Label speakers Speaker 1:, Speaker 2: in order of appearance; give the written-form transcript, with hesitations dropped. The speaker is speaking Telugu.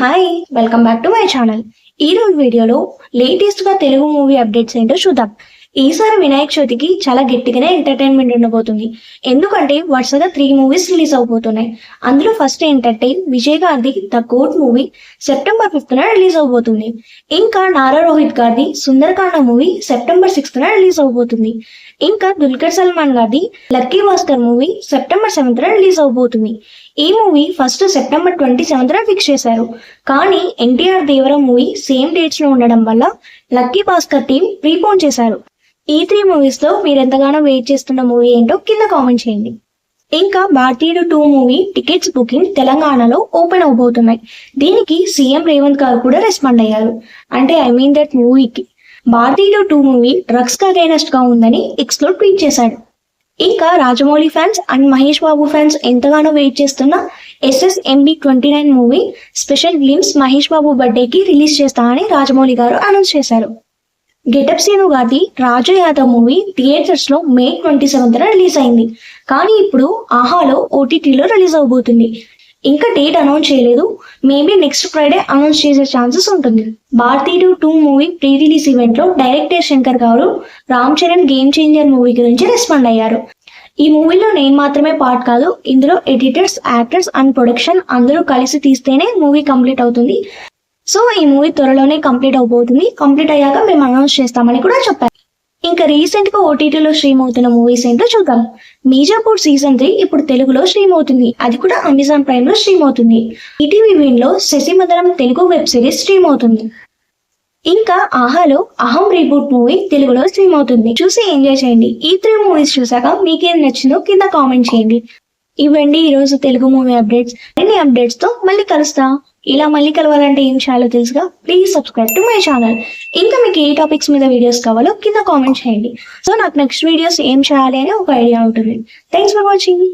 Speaker 1: Hi, welcome back to my channel. ఈ రోజు వీడియోలో లేటెస్ట్ గా తెలుగు మూవీ అప్డేట్స్ ఏంటో చూద్దాం. ఈసారి వినాయక చవితికి చాలా గట్టిగానే ఎంటర్టైన్మెంట్ ఉండబోతుంది. ఎందుకంటే వరుసగా 3 మూవీస్ రిలీజ్ అవబోతున్నాయి. అందులో ఫస్ట్ ఏంటంటే విజయ్ గారిది ద కోర్ట్ మూవీ సెప్టెంబర్ 5th రిలీజ్ అవబోతుంది. ఇంకా నారా రోహిత్ గారిది Sundarakanda movie September 6th release అవబోతుంది. ఇంకా దుల్కర్ సల్మాన్ గారిది Lucky Bhaskar movie September 7th release అవబోతుంది. ఈ movie first September 27th fix చేశారు. కానీ ఎన్టీఆర్ దేవరం మూవీ సేమ్ డేట్స్ లో ఉండడం వల్ల లక్కీ భాస్కర్ టీం ప్రీపోన్ చేశారు. ఈ 3 మూవీస్ లో మీరు ఎంతగానో వెయిట్ చేస్తున్న మూవీ ఏంటో కింద కామెంట్ చేయండి. ఇంకా భారతీయుడు 2 మూవీ టికెట్స్ బుకింగ్ తెలంగాణలో ఓపెన్ అవబోతున్నాయి. దీనికి సీఎం రేవంత్ గారు కూడా రెస్పాండ్ అయ్యారు. అంటే దట్ మూవీకి భారతీయుడు 2 మూవీ డ్రగ్స్ కి అగైనెస్ట్ గా ఉందని ఎక్స్ లో ట్వీట్ చేశాడు. ఇంకా Rajamouli fans and Mahesh Babu fans ఎంతగానో వెయిట్ చేస్తున్న SSMB29 movie special glimpse Mahesh Babu బర్త్డేకి రిలీజ్ చేస్తామని రాజమౌళి గారు అనౌన్స్ చేశారు. గెటప్ సీను గారి రాజు యాదవ్ మూవీ థియేటర్స్ లో May 27th రిలీజ్ అయింది. కానీ ఇప్పుడు ఆహాలో OTTలో రిలీజ్ అవబోతుంది. ఇంకా డేట్ అనౌన్స్ చేయలేదు. మేబీ నెక్స్ట్ ఫ్రైడే అనౌన్స్ చేసే ఛాన్సెస్ ఉంటుంది. భారతీయుడు 2 మూవీ ప్రీ రిలీజ్ ఈవెంట్ లో డైరెక్టర్ శంకర్ గారు Ram Charan game changer movie గురించి రెస్పాండ్ అయ్యారు. ఈ మూవీలో నేను మాత్రమే పార్ట్ కాదు, ఇందులో ఎడిటర్స్, యాక్టర్స్ అండ్ ప్రొడక్షన్ అందరూ కలిసి తీస్తేనే మూవీ కంప్లీట్ అవుతుంది. సో ఈ మూవీ త్వరలోనే కంప్లీట్ అవబోతుంది. కంప్లీట్ అయ్యాక మేము అనౌన్స్ చేస్తామని కూడా చెప్పారు. ఇంకా రీసెంట్ గా OTTలో స్ట్రీమ్ అవుతున్న మూవీస్ ఏంటో చూద్దాం. మీజాపూర్ సీజన్ 3 ఇప్పుడు తెలుగులో స్ట్రీమ్ అవుతుంది. అది కూడా అమెజాన్ ప్రైమ్ లో స్ట్రీమ్ అవుతుంది. ఈటీవీ విన్ శశిమధరం తెలుగు వెబ్ సిరీస్ స్ట్రీమ్ అవుతుంది. ఇంకా ఆహాలో అహం రీబూట్ మూవీ తెలుగులో స్ట్రీమ్ అవుతుంది. చూసి ఎంజాయ్ చేయండి. ఈ 3 మూవీస్ చూసాక మీకేం నచ్చిందో కింద కామెంట్ చేయండి. ఇవ్వండి ఈరోజు తెలుగు మూవీ అప్డేట్స్. అన్ని అప్డేట్స్ తో మళ్ళీ కలుస్తా. ఇలా మళ్ళీ కలవాలంటే ఏం చేయాలో తెలుసుగా, please subscribe to my channel. ఇంకా మీకు ఏ టాపిక్స్ మీద వీడియోస్ కావాలో కింద కామెంట్ చేయండి. సో నాకు నెక్స్ట్ వీడియోస్ ఏం చేయాలి అని ఒక ఐడియా ఉంటుంది. Thanks for watching.